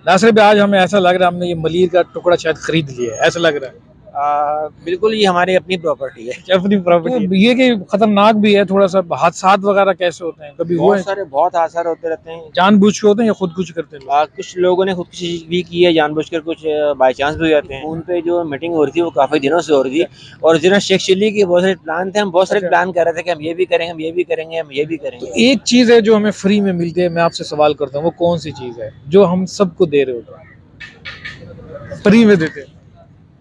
नासिर भाई, आज हमें ऐसा लग रहा है हमने ये मलिर का टुकड़ा शायद खरीद लिया है, ऐसा लग रहा है। बिल्कुल ये हमारी अपनी प्रॉपर्टी है। अपनी प्रॉपर्टी तो ये कि खतरनाक भी है थोड़ा सा। हादसात वगैरह कैसे होते हैं, कभी हुए बहुत हादसा होते रहते हैं। जानबूझ के होते हैं या खुदकुशी करते हैं लोग? कुछ लोगों ने खुदकुशी भी की है जानबूझकर, कुछ बाई चांस भी हो जाते हैं। फोन पे जो मीटिंग हो रही थी वो काफी दिनों से हो रही थी और जिन्हें शेख चिल्ली के बहुत सारे प्लान थे, हम बहुत सारे प्लान कर रहे थे कि हम ये भी करेंगे, हम ये भी करेंगे, हम ये भी करेंगे। तो एक चीज है जो हमें फ्री में मिलती है, मैं आपसे सवाल करता हूँ, वो कौन सी चीज है जो हम सबको दे रहे होते हैं, फ्री में देते हैं?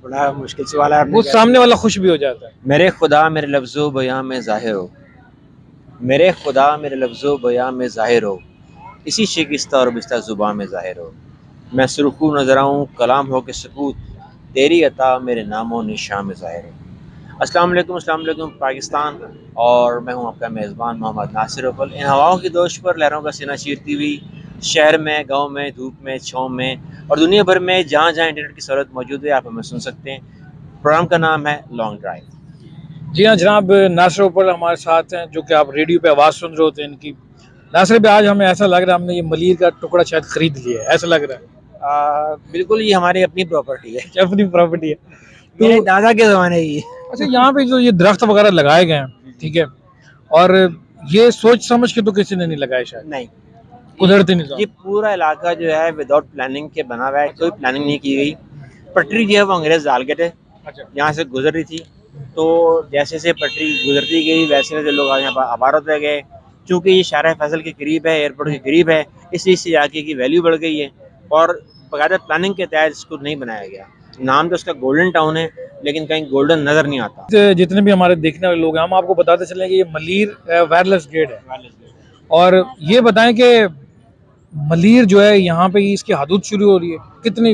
बड़ा मुश्किल सवाल है। वो सामने वाला खुश भी हो जाता है। मेरे खुदा मेरे लफ्ज़ों बयां में ज़ाहिर हो, मेरे खुदा मेरे लफ्ज़ों बयां में ज़ाहिर हो, इसी शिकस्ता और बिस्ता ज़ुबां में ज़ाहिर हो। मैं सुरखू नज़र आऊँ कलाम हो के सकूत, तेरी अता मेरे नामो निशान में ज़ाहिर हो। अस्सलाम वालेकुम पाकिस्तान, और मैं हूँ आपका मेज़बान मोहम्मद नासिर अव्वल। इन हवाओं की दोश पर लहरों का सीना चीरती हुई, शहर में, गांव में, धूप में, छाँव में और दुनिया भर में जहाँ जहाँ इंटरनेट की सहूलत मौजूद है, आप हमें सुन सकते हैं। प्रोग्राम का नाम है लॉन्ग ड्राइव। जी हाँ जनाब, नासिर ऊपर हमारे साथ हैं, जो कि आप रेडियो पे आवाज़ सुन रहे होते हैं इनकी। नासिर भाई, आज हमें ऐसा लग रहा है हमने ये मलिर का टुकड़ा शायद खरीद लिया है, ऐसा लग रहा है। बिल्कुल ये हमारी अपनी प्रॉपर्टी है। अपनी प्रॉपर्टी है मेरे तो। दादा के ज़माने की। अच्छा, यहाँ पे जो ये दरख्त वगैरह लगाए गए हैं, ठीक है, और ये सोच समझ के तो किसी ने नहीं लगाया शायद, नहीं, कुदरती निज़ाम। ये पूरा इलाका जो है विदाउट प्लानिंग के बना हुआ है, कोई प्लानिंग नहीं की गई। पटरी जो है वो अंग्रेज डाल के थे, अच्छा। यहाँ से गुजर रही थी, तो जैसे जैसे पटरी गुजरती गई वैसे वैसे लोग यहाँ पर आबाद होते गए। चूँकि ये शाहरा फैसल के करीब है, एयरपोर्ट के करीब है, इसलिए इस इलाके की वैल्यू बढ़ गई है और बकायदा प्लानिंग के तहत इसको नहीं बनाया गया। नाम तो इसका गोल्डन टाउन है, लेकिन कहीं गोल्डन नज़र नहीं आता। जितने भी हमारे देखने वाले लोग हैं, हम आपको बताते चले कि ये मलिर वायरलेस गेट है। और ये बताएं कि मलिर जो है यहाँ पे इसकी हदूद शुरू हो रही है, कितनी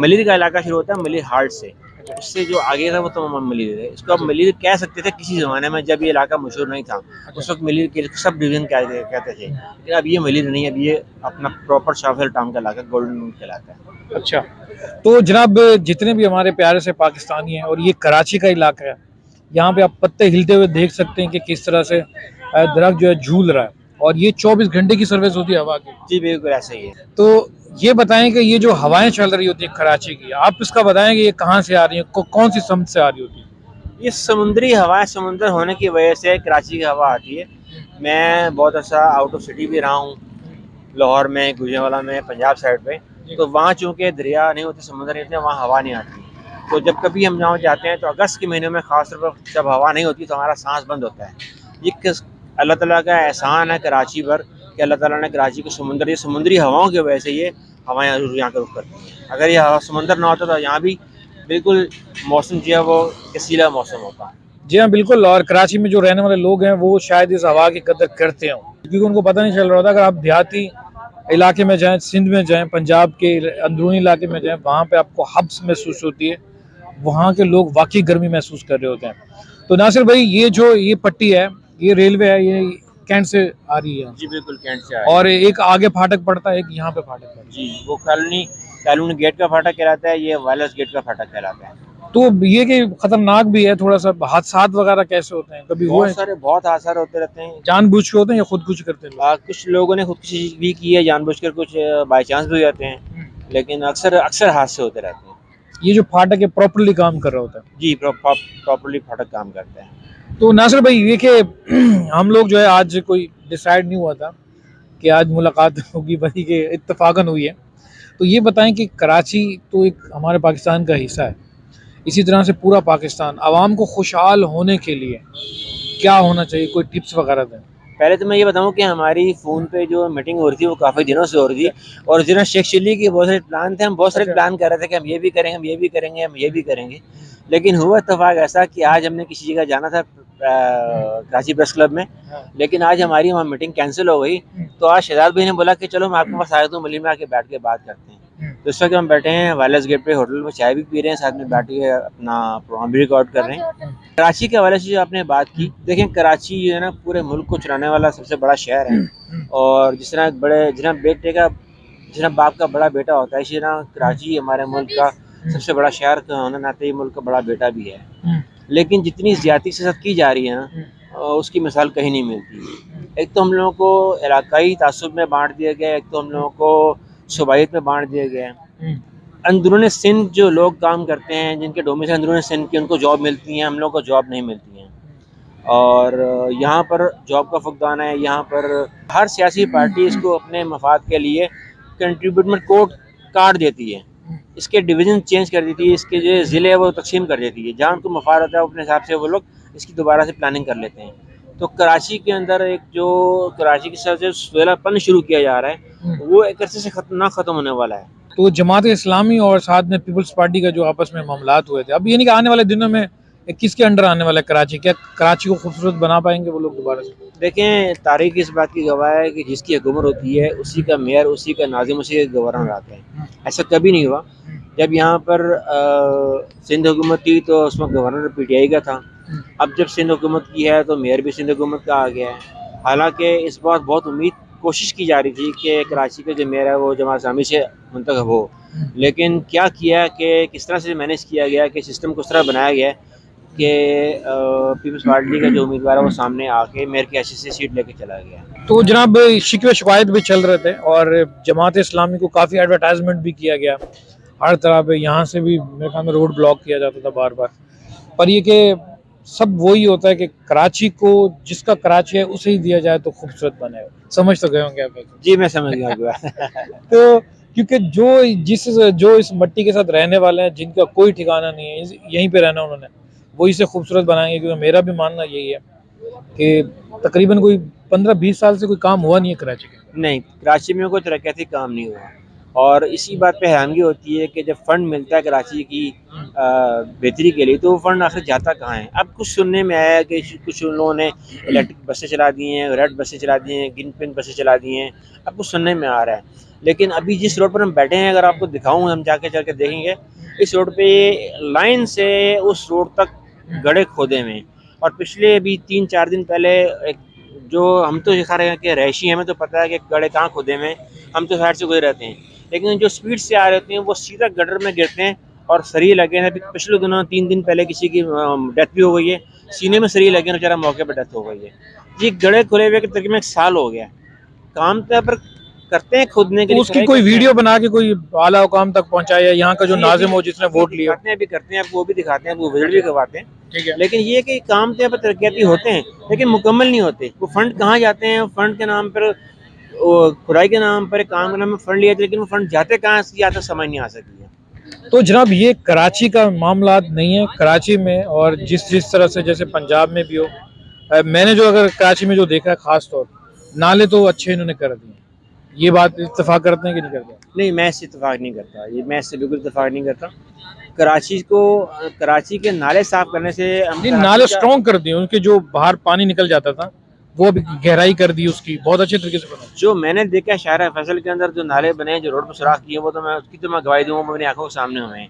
मलिर का इलाका शुरू होता है मलिर हार्ट से, उससे जो आगे था वो तो मलिर है। इसको आप मलिर कह सकते थे किसी ज़माने में, जब ये इलाका मशहूर नहीं था उस वक्त मलिर के सब डिवीज़न कहते थे, लेकिन अब ये मलिर नहीं है, अब ये अपना प्रॉपर शाह फैसल टाउन का इलाका गोल्डन कहलाता है। अच्छा, तो जनाब जितने भी हमारे प्यारे से पाकिस्तानी हैं, और ये कराची का इलाका है, यहाँ पे आप पत्ते हिलते हुए देख सकते हैं कि किस तरह से दरख्त जो है झूल रहा है, और ये 24 घंटे की सर्विस होती है हवा की। जी बिल्कुल ऐसा ही है। तो ये बताएं कि ये जो हवाएं चल रही होती है कराची की, आप इसका बताएं कि ये कहाँ से आ रही है, कौन सी समत से आ रही होती है? ये समुद्री हवा है, समुंदर होने की वजह से कराची की हवा आती है। मैं बहुत अच्छा आउट ऑफ सिटी भी रहा हूँ, लाहौर में, गुजरांवाला में, पंजाब साइड पे, तो वहाँ चूँकि दरिया नहीं होते, समुद्र नहीं होते, वहाँ हवा नहीं आती। तो जब कभी हम वहाँ जाते हैं तो अगस्त के महीने में ख़ास तौर पर जब हवा नहीं होती तो हमारा सांस बंद होता है। ये किस अल्लाह ताला का एहसान है कराची पर कि अल्लाह ताला ने कराची को समुंदर, ये समुद्री हवाओं की वजह से ये हवाएँ यहाँ का रुख करती हैं। अगर ये समुंदर ना होता तो यहाँ भी बिल्कुल मौसम जो है वो कसीला मौसम होता। जी हाँ बिल्कुल, और कराची में जो रहने वाले लोग हैं वो शायद इस हवा की कदर करते हों, क्योंकि उनको पता नहीं चल रहा होता। अगर आप देहाती इलाके में जाएं, सिंध में जाएं, पंजाब के अंदरूनी इलाके में जाएं, वहाँ पे आपको हब्स महसूस होती है, वहाँ के लोग वाकई गर्मी महसूस कर रहे होते हैं। तो नासिर भाई, ये पट्टी है, ये रेलवे है, ये कैंट से आ रही है? जी बिल्कुल कैंट से और एक आगे फाटक पड़ता है, एक यहाँ पे फाटक पड़ता है। जी वो कॉलोनी गेट का फाटक कहलाता है, ये वायरलेस गेट का फाटक कहलाता है। तो ये कि खतरनाक भी है थोड़ा सा। हादसात वगैरह कैसे होते हैं, कभी हुए बहुत हादसा होते रहते हैं। जानबूझ के होते हैं या खुदकुशी करते हैं लोग? कुछ लोगों ने खुदकुशी भी की है जानबूझकर, कुछ बाई चांस भी हो जाते हैं, लेकिन अक्सर अक्सर हादसे होते रहते हैं। ये जो फाटक है प्रॉपरली काम कर रहा होता है? जी प्रॉपरली फाटक काम करता है। तो नासिर भाई, ये कि हम लोग जो है आज कोई डिसाइड नहीं हुआ था कि आज मुलाकात होगी, बल्कि कि इत्तेफाकन हुई है। तो ये बताएं कि कराची तो एक हमारे पाकिस्तान का हिस्सा है, इसी तरह से पूरा पाकिस्तान। आवाम को खुशहाल होने के लिए क्या होना चाहिए, कोई टिप्स वगैरह दें? पहले तो मैं ये बताऊं कि हमारी फ़ोन पे जो मीटिंग हो रही थी वो काफ़ी दिनों से हो रही थी और जिन्हें शेख चिल्ली के बहुत सारे प्लान थे, हम बहुत सारे प्लान कर रहे थे कि हम ये भी करेंगे, हम ये भी करेंगे, हम ये भी करेंगे। लेकिन हुआ इत्तेफाक ऐसा कि आज हमने किसी जगह जाना था कराची प्रेस क्लब में, लेकिन आज हमारी वहाँ मीटिंग कैंसिल हो गई। तो आज शहजाद भाई ने बोला कि चलो मैं आपके पास आया हूँ, मलिर में आके बैठ के बात करते हैं। तो इस वक्त हम बैठे हैं वायरलेस गेट पे होटल में, चाय भी पी रहे हैं, साथ में बैठ के अपना प्रोग्राम भी रिकॉर्ड कर रहे हैं। कराची के हवाले से जो आपने बात की, देखें कराची जो है ना पूरे मुल्क को चलाने वाला सबसे बड़ा शहर है, और जिस तरह बाप का बड़ा बेटा होता है, इसी तरह कराची हमारे मुल्क का सबसे बड़ा शहर होने नाते ये मुल्क का बड़ा बेटा भी है। लेकिन जितनी ज्यादती से की जा रही है ना, उसकी मिसाल कहीं नहीं मिलती। एक तो हम लोगों को इलाकाई तासुब में बांट दिया गया है, एक तो हम लोगों को सूबाइत में बांट दिया गया है। अंदरूनी सिंध जो लोग काम करते हैं, जिनके डोमिसाइल अंदरूनी सिंध की, उनको जॉब मिलती हैं, हम लोग को जॉब नहीं मिलती हैं। और यहाँ पर जॉब का फुकदान है। यहाँ पर हर सियासी पार्टी इसको अपने मफाद के लिए कंट्रीब्यूटमेंट कोड काट देती है, इसके डिवीज़न चेंज कर देती है, इसके जो ज़िले वो तकसीम कर देती है। जहाँ उनको मफाद होता है अपने हिसाब से वो लोग इसकी दोबारा से प्लानिंग कर लेते हैं। तो कराची के अंदर एक जो कराची के साथ जो सुहेलापन शुरू किया जा रहा है, वो एक अरसे से ना ख़त्म होने वाला है। तो जमात इस्लामी और साथ में पीपल्स पार्टी का जो आपस में मामलात हुए थे, अब ये नहीं कि आने वाले दिनों में किसके अंडर आने वाला है कराची, क्या कराची को खूबसूरत बना पाएंगे वो लोग दोबारा से? देखें, तारीख इस बात की गवाह है कि जिसकी हुकूमत होती है उसी का मेयर, उसी का नाज़िम, उसी का गवर्नर आता है। ऐसा कभी नहीं हुआ। जब यहाँ पर सिंध हुकूमत थी तो उसमें गवर्नर पीटीआई का था। अब जब सिंध हुकूमत की है तो मेयर भी सिंध हुकूमत का आ गया है। हालांकि इस बार बहुत कोशिश की जा रही थी कि कराची का जो मेयर है वो जमात इस्लामी से मुंतखब हो, लेकिन क्या किया कि किस तरह से मैनेज किया गया कि सिस्टम को उस तरह बनाया गया कि पीपल्स पार्टी का जो उम्मीदवार है वो सामने आके मेयर की हैसियत से सीट लेके चला गया। तो जनाब शिकवे शिकायत भी चल रहे थे और जमात इस्लामी को काफ़ी एडवर्टाइजमेंट भी किया गया हर तरह पे, यहाँ से भी मेरे ख्याल में रोड ब्लॉक किया जाता था बार बार। पर ये कि सब वही होता है कि कराची को जिसका कराची है उसे ही दिया जाए तो खूबसूरत बनेगा। समझ तो गए होंगे आप? जी, मैं समझ गया। तो क्योंकि जो इस मिट्टी के साथ रहने वाले हैं, जिनका कोई ठिकाना नहीं है, यहीं पे रहना उन्होंने, वो इसे खूबसूरत बनाएंगे। क्योंकि मेरा भी मानना यही है कि तकरीबन कोई 15-20 साल से कोई काम हुआ नहीं है कराची के। नहीं, कराची में कोई तरक्याती काम नहीं हुआ और इसी बात पे हैरानगी होती है कि जब फंड मिलता है कराची की बेहतरी के लिए तो वो फंड आखिर जाता कहाँ है। अब कुछ सुनने में आया कि कुछ लोगों ने इलेक्ट्रिक बसें चला दी हैं, रेड बसें चला दी हैं, ग्रीन पिंक बसें चला दी हैं, अब कुछ सुनने में आ रहा है। लेकिन अभी जिस रोड पर हम बैठे हैं, अगर आपको दिखाऊँ, हम जाके चल के देखेंगे, इस रोड पे लाइन से उस रोड तक गड्ढे खोदे हुए हैं। और पिछले अभी 3-4 दिन पहले एक जो हम तो दिखा रहे हैं कि रहायशी, हमें तो पता है कि गड्ढे कहाँ खोदे हुए हैं, हम तो साइड से गुजर रहते हैं, लेकिन जो स्पीड से आ रहे होते हैं वो सीधा गटर में गिरते हैं और सरिये लगे हैं। अभी पिछले दिनों 3 दिन पहले किसी की डेथ भी हो गई है, सीने में सरिये लगे हैं, बेचारा मौके पर डेथ हो गई है। ये गड्ढे खुले हुए तकरीबन 1 साल हो गया। काम तो पर करते हैं खोदने के तो लिए, उसकी कोई वीडियो बना के कोई आला हुकाम तक पहुंचाया, यहाँ का जो नाजिम हो जिसने वोट लिया? भी करते हैं, आपको वो भी दिखाते हैं, आपको विजिट भी करवाते हैं। ठीक है। लेकिन ये कि काम तो यहाँ पर तरक्याती होते हैं लेकिन मुकम्मल नहीं होते। वो फंड कहाँ जाते हैं? फंड के नाम पर, खुदाई के नाम पर, काम के नाम पर फंड लिया, लेकिन वो फंड जाते कहाँ इसकी आज तक समझ नहीं आ सकी है। तो जनाब ये कराची का मामला नहीं है, कराची में और जिस तरह से जैसे पंजाब में भी हो, मैंने जो अगर कराची में जो देखा है खास तौर, नाले तो अच्छे इन्होंने कर दिए, ये बात इत्तेफाक करते हैं कि नहीं करते? नहीं, मैं इससे इत्तेफाक नहीं करता, ये मैं इससे बिल्कुल इत्तेफाक नहीं करता। कराची के नाले साफ करने से नहीं, नाले स्ट्रॉन्ग कर दिए, उनके जो बाहर पानी निकल जाता था वो अभी गहराई कर दी उसकी, बहुत अच्छे तरीके से बना। जो मैंने देखा है शाहरा फैसल के अंदर जो नाले बने हैं, जो रोड पर सुराख किए, वो तो मैं उसकी तो मैं गवाही दूंगा, मेरी आंखों के सामने हुए हैं।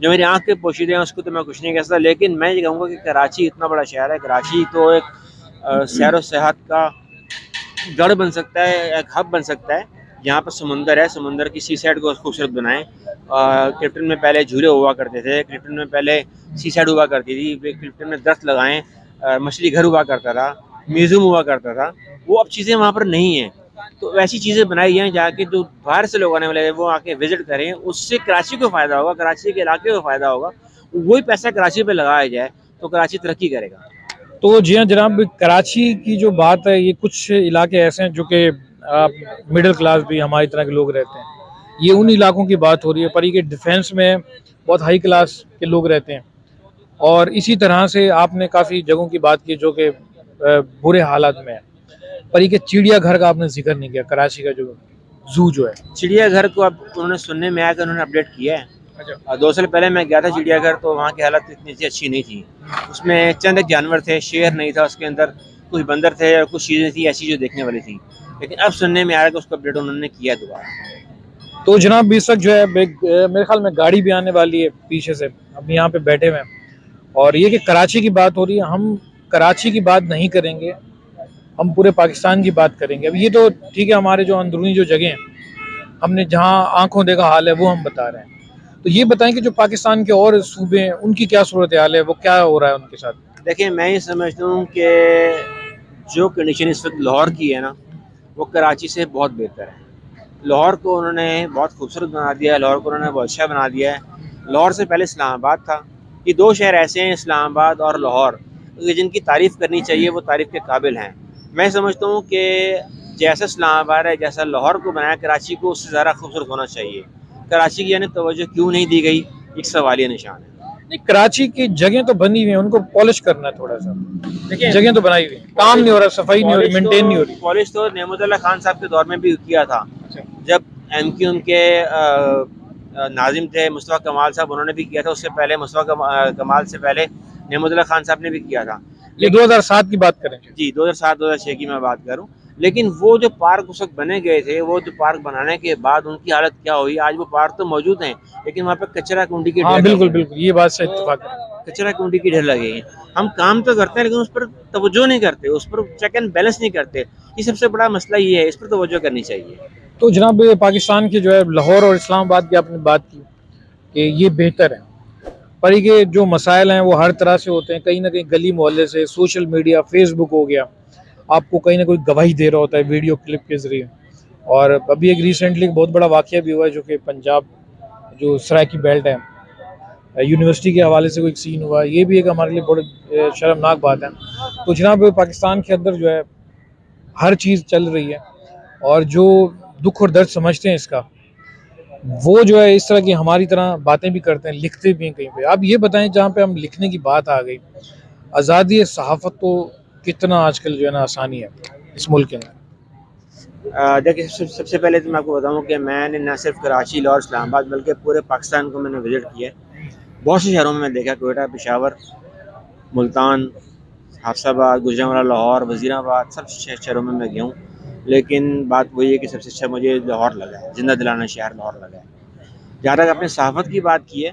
जो मेरी आंख के पोशीदे हैं उसको तो मैं कुछ नहीं कह सकता, लेकिन मैं ये कहूँगा कि कराची इतना बड़ा शहर है, कराची तो एक सैर व सेहत का गढ़ बन सकता है, एक हब बन सकता है। यहाँ पर समुंदर है, समुंदर की सी साइड को खूबसूरत बनाएं। क्लिफ्टन में पहले झूले हुआ करते थे, क्लिफ्टन में पहले सी साइड हुआ करती थी, क्लिफ्टन में दरख्त लगाएं, मछली घर हुआ करता था, म्यूजियम हुआ करता था, वो अब चीज़ें वहाँ पर नहीं हैं। तो वैसी चीज़ें बनाई जाएँ जाके जो बाहर से लोग आने वाले हैं वो आके विजिट करें, उससे कराची को फ़ायदा होगा, कराची के इलाके को फ़ायदा होगा। वही पैसा कराची पे लगाया जाए तो कराची तरक्की करेगा। तो जी हाँ जनाब, कराची की जो बात है, ये कुछ इलाके ऐसे हैं जो कि मिडिल क्लास भी हमारी तरह के लोग रहते हैं, ये उन इलाकों की बात हो रही है। पर ये डिफेंस में बहुत हाई क्लास के लोग रहते हैं और इसी तरह से आपने काफ़ी जगहों की बात की जो कि बुरे हालात में है। पर ये चिड़ियाघर का आपने जिक्र नहीं किया, कराची का जो जू जो है। चिड़ियाघर को अब उन्होंने सुनने में आया कि उन्होंने अपडेट किया है। अच्छा। 2 साल पहले मैं गया था चिड़ियाघर, तो वहाँ की हालत इतनी सी अच्छी नहीं थी। उसमें चंद एक जानवर थे, शेर नहीं था उसके अंदर, कुछ बंदर थे और कुछ चीज़ें थी ऐसी जो देखने वाली थी। लेकिन अब सुनने में आ रहा है कि उसको अपडेट उन्होंने किया दोबारा। तो जनाब इस वक्त जो है मेरे ख्याल में गाड़ी भी आने वाली है पीछे से, अब यहाँ पे बैठे हुए हैं और ये कि कराची की बात हो रही है, हम कराची की बात नहीं करेंगे, हम पूरे पाकिस्तान की बात करेंगे। अब ये तो ठीक है, हमारे जो अंदरूनी जो जगह हैं, हमने जहाँ आंखों देखा हाल है वो हम बता रहे हैं। तो ये बताएं कि जो पाकिस्तान के और सूबे हैं उनकी क्या सूरत हाल है, वो क्या हो रहा है उनके साथ? देखिए, मैं ये समझता हूँ कि जो कंडीशन इस वक्त लाहौर की है ना, वो कराची से बहुत बेहतर है। लाहौर को उन्होंने बहुत खूबसूरत बना दिया है, लाहौर को उन्होंने बहुत अच्छा बना दिया है। लाहौर से पहले इस्लामाबाद था। ये दो शहर ऐसे हैं, इस्लामाबाद और लाहौर, कि जिनकी तारीफ़ करनी चाहिए, वो तारीफ़ के काबिल हैं। मैं समझता हूँ कि जैसा इस्लामाबाद है, जैसा लाहौर को बनाया, कराची को उससे ज़्यादा खूबसूरत होना चाहिए। कराची की यानी तवज्जो क्यों नहीं दी गई, एक सवालिया निशान है। नहीं, कराची की जगह तो बनी हुई है, उनको पॉलिश करना है थोड़ा सा। देखिए, जगह तो बनाई हुई है, काम नहीं हो रहा, सफाई नहीं हो रही, मेंटेन नहीं हो रही। पॉलिश तो नेमतुल्लाह खान साहब के दौर में भी किया था। अच्छा। जब MQM के नाजिम थे मुस्तफ़ा कमाल साहब, उन्होंने भी किया था। उससे पहले कमाल से पहले नेमतुल्लाह खान साहब ने भी किया था। ये 2007 की बात करें। जी, 2007-2006 की मैं बात करूँ। लेकिन वो जो पार्क उस वक्त बने गए थे, वो जो पार्क बनाने के बाद उनकी हालत क्या हुई, आज वो पार्क तो मौजूद हैं, लेकिन वहाँ पे कचरा कुंडी के हाँ ढेर बिल्कुल लगे हैं। बिल्कुल, ये बात से इत्तेफाक है। कचरा कुंडी की ढेर लगे हैं। हम काम तो करते हैं, लेकिन उस पर तवज्जो नहीं करते, उस पर चेक एंड बैलेंस नहीं करते। ये सबसे बड़ा मसला ये है, इस पर तवज्जो करनी चाहिए। तो जनाब, पाकिस्तान की जो है लाहौर और इस्लामाबाद की आपने बात की कि ये बेहतर है, पर ये जो मसाइल हैं वो हर तरह से होते हैं, कहीं ना कहीं गली मोहल्ले से, सोशल मीडिया, फेसबुक हो गया, आपको कहीं ना कोई गवाही दे रहा होता है वीडियो क्लिप के जरिए। और अभी एक रिसेंटली बहुत बड़ा वाकया भी हुआ है, जो कि पंजाब जो सराइकी बेल्ट है, यूनिवर्सिटी के हवाले से कोई एक सीन हुआ, ये भी एक हमारे लिए बड़ी शर्मनाक बात है। तो जनाब, पाकिस्तान के अंदर जो है हर चीज़ चल रही है, और जो दुख और दर्द समझते हैं इसका, वो जो है इस तरह की हमारी तरह बातें भी करते हैं, लिखते भी हैं कहीं पे। आप ये बताएं, जहाँ पे हम लिखने की बात आ गई, आज़ादी सहाफ़त तो कितना आजकल जो है ना आसानी है इस मुल्क के अंदर। देखिए, सबसे पहले तो मैं आपको बताऊँ कि मैंने न सिर्फ कराची, लाहौर, इस्लामाबाद, बल्कि पूरे पाकिस्तान को मैंने विज़िट किया है। बहुत से शहरों में मैं देखा, कोयटा, पेशावर, मुल्तान, हाफसाबाद, गुजरांवाला, लाहौर, वज़ीराबाद, सब शहरों में मैं गया हूँ। लेकिन बात वही है कि सबसे अच्छा मुझे लाहौर लगा है, ज़िंदा दिलाना शहर लाहौर लगा है। जहाँ तक आपने सहाफ़त की बात की है,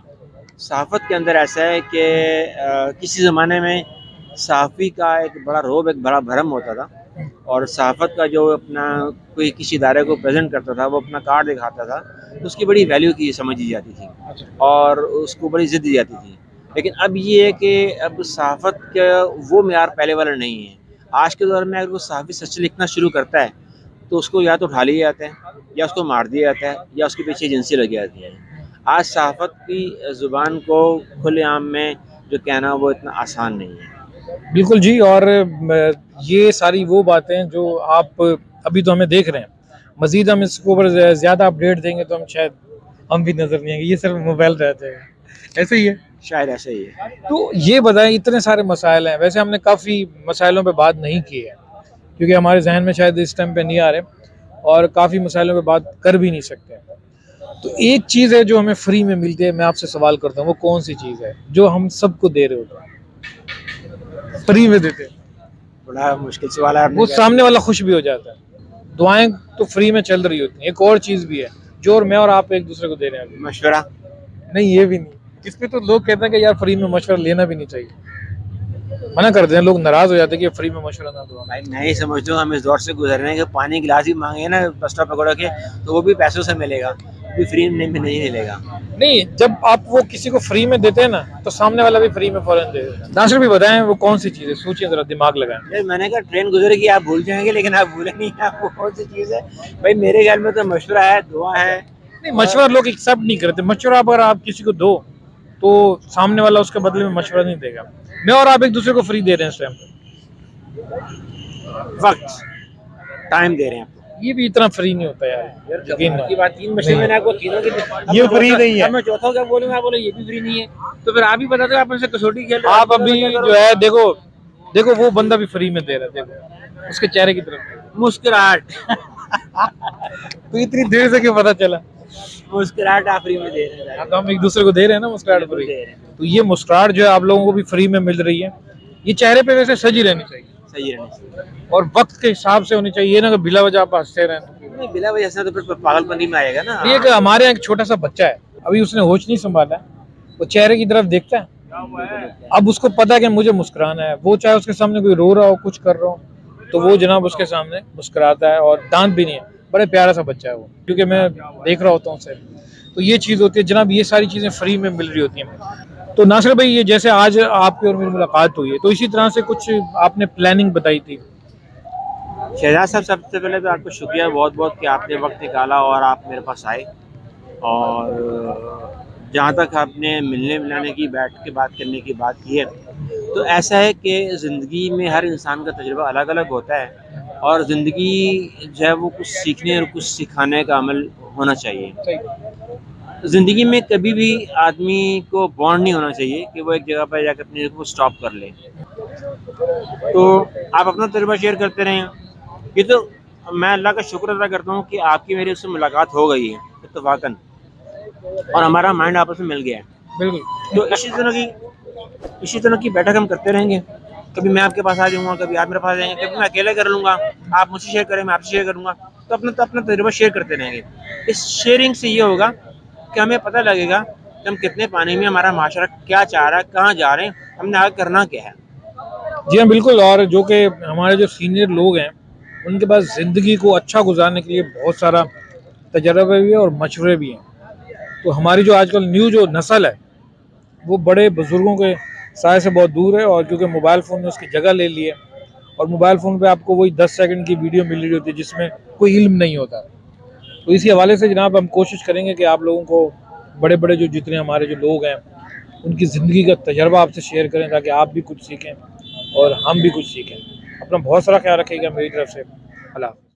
सहाफ़त के अंदर ऐसा है कि किसी ज़माने में सहाफ़ी का एक बड़ा रोब, एक बड़ा भरम होता था, और सहाफ़त का जो अपना कोई किसी इदारे को प्रेजेंट करता था, वो अपना कार्ड दिखाता था, तो उसकी बड़ी वैल्यू की समझी जाती थी और उसको बड़ी इज़्ज़त दी जाती थी। लेकिन अब ये है कि अब सहाफ़त का वो मेयार पहले वाला नहीं है। आज के दौर में अगर कोई सहाफ़ी सच लिखना शुरू करता है, तो उसको या तो उठा लिया जाता है, या उसको मार दिया जाता है, या उसके पीछे एजेंसी लगी जाती है। आज सहाफ़त की ज़ुबान को खुलेआम में जो कहना, वो इतना आसान नहीं है। बिल्कुल जी। और ये सारी वो बातें जो आप अभी तो हमें देख रहे हैं, मजीद हम इसके ऊपर ज़्यादा अपडेट देंगे तो हम शायद हम भी नज़र नहीं आएंगे, ये सिर्फ मोबाइल रह जाएगा, ऐसे ही है। शायद ऐसे ही है। तो ये बताएं, इतने सारे मसाइल हैं, वैसे हमने काफ़ी मसाइलों पे बात नहीं की है, क्योंकि हमारे जहन में शायद इस टाइम पे नहीं आ रहे, और काफ़ी मसाइलों पे बात कर भी नहीं सकते। तो एक चीज़ है जो हमें फ्री में मिलती है, मैं आपसे सवाल करता हूँ, वो कौन सी चीज़ है जो हम सबको दे रहे होते हैं, फ्री में देते हैं, बड़ा मुश्किल सवाल है वो आपने। सामने वाला खुश भी हो जाता है। दुआएं तो फ्री में चल रही होती हैं, एक और चीज़ भी है जो और मैं और आप एक दूसरे को दे रहे हैं। मशवरा। नहीं, ये भी नहीं। इस पे तो लोग कहते हैं कि यार फ्री में मशवरा लेना भी नहीं चाहिए, मना करते हैं, लोग नाराज हो जाते हैं कि फ्री में मशवरा ना दो। भाई, मैं ही समझता हूँ हम इस दौर से गुजर रहे हैं कि पानी गिलास भी मांगे ना बस स्टॉप पकड़ के, तो वो भी पैसों से मिलेगा, वो भी फ्री में नहीं मिलेगा। नहीं, जब आप वो किसी को फ्री में देते हैं ना, तो सामने वाला भी फ्री में फौरन दे देता है। नासिर भी बताएं, वो कौन सी चीज़ है, सोचिए जरा, दिमाग लगाएं। यार, मैंने कहा ट्रेन गुजरेगी, आप भूल जाएंगे, लेकिन आप भूले नहीं, आप वो कौन सी चीज़ है। भाई, मेरे ख्याल में तो मशवरा है, दुआ है। नहीं, मशवरा लोग एक्सेप्ट नहीं करते। मशवरा अगर आप किसी को दो, तो सामने वाला उसके बदले में मशवरा नहीं देगा। मैं और आप एक दूसरे को फ्री दे रहे हैं इस टाइम पे, वक्त, टाइम दे रहे हैं आपको। ये भी इतना फ्री नहीं होता यार, यकीन की बात, 3 मशीन मैंने आपको तीनों की ये फ्री नहीं है। अब मैं चौथा क्या बोलूँगा, आप बोलो ये भी फ्री नहीं है, तो फिर आप ही बता दो, आप मुझसे कसौटी खेल रहे हो। आप अभी जो है, देखो देखो, वो बंदा भी फ्री में दे रहा है, देखो उसके चेहरे की तरफ मुस्कुराहट। तो इतनी देर से क्यों पता चला? मुस्कुराहट आप फ्री में दे रहे हैं। तो हम एक दूसरे को दे रहे हैं ना मुस्कुराहट फ्री। दे रहे हैं। तो ये मुस्कुराहट जो है आप लोगों को भी फ्री में मिल रही है। ये चेहरे पे वैसे सजी रहनी चाहिए, सही रहना चाहिए। और वक्त के हिसाब से होनी चाहिए, ये ना कि बिला वजह आप हंसते रहें। नहीं, बिला वजह से तो फिर पागलपंती में आएगा ना। ये कि हमारे यहाँ एक छोटा सा बच्चा है, अभी उसने होश नहीं संभाला है, वो चेहरे की तरफ देखता है, अब उसको पता है कि मुझे मुस्कुराना है, वो चाहे उसके सामने कोई रो रहा हो, कुछ कर रहा हो, तो वो जनाब उसके सामने मुस्कुराता है, और दांत भी नहीं है। बड़े प्यारा सा बच्चा है वो, क्योंकि मैं देख रहा होता हूँ उसे। तो ये चीज़ होती है जनाब, ये सारी चीज़ें फ्री में मिल रही होती हैं। तो नासिर भाई, ये जैसे आज आपकी और मेरी मुलाकात हुई है, तो इसी तरह से कुछ आपने प्लानिंग बताई थी। शहजाद साहब, सबसे पहले तो आपको शुक्रिया बहुत बहुत कि आपने वक्त निकाला और आप मेरे पास आए। और जहाँ तक आपने मिलने मिलाने की, बैठ के बात करने की बात की है, तो ऐसा है कि ज़िंदगी में हर इंसान का तजुर्बा अलग अलग होता है, और ज़िंदगी जो है वो कुछ सीखने और कुछ सिखाने का अमल होना चाहिए। सही। ज़िंदगी में कभी भी आदमी को बॉन्ड नहीं होना चाहिए कि वो एक जगह पर जाकर अपने को स्टॉप कर ले। तो आप अपना तजुर्बा शेयर करते रहें। ये तो मैं अल्लाह का शुक्र अदा करता हूँ कि आपकी मेरी उससे मुलाकात हो गई है इत्तफ़ाक़न, और हमारा माइंड आपस में मिल गया है। बिल्कुल। तो इसी तरह की बैठक हम करते रहेंगे। कभी मैं आपके पास आ जाऊँगा, कभी आप मेरे पास आ जाएँगे, कभी मैं अकेले कर लूँगा, आप मुझसे शेयर करें, मैं आपसे शेयर करूँगा। तो अपना तजुर्बा शेयर करते रहेंगे। इस शेयरिंग से ये होगा कि हमें पता लगेगा कि हम कितने पानी में, हमारा माशरा क्या चाह रहा है, कहाँ जा रहे हैं, हमने आगे करना क्या है। जी हाँ, बिल्कुल। और जो कि हमारे जो सीनियर लोग हैं, उनके पास ज़िंदगी को अच्छा गुजारने के लिए बहुत सारा तजर्बा भी है और मशवरे भी हैं। तो हमारी जो आजकल न्यू जो नस्ल है, वो बड़े बुजुर्गों के साय से बहुत दूर है, और क्योंकि मोबाइल फ़ोन ने उसकी जगह ले ली है, और मोबाइल फ़ोन पे आपको वही 10 सेकंड की वीडियो मिल रही होती है जिसमें कोई इल्म नहीं होता। तो इसी हवाले से जनाब हम कोशिश करेंगे कि आप लोगों को बड़े बड़े जो जितने हमारे जो लोग हैं, उनकी ज़िंदगी का तजर्बा आपसे शेयर करें, ताकि आप भी कुछ सीखें और हम भी कुछ सीखें। अपना बहुत सारा ख्याल रखिएगा मेरी तरफ से। अल्लाह।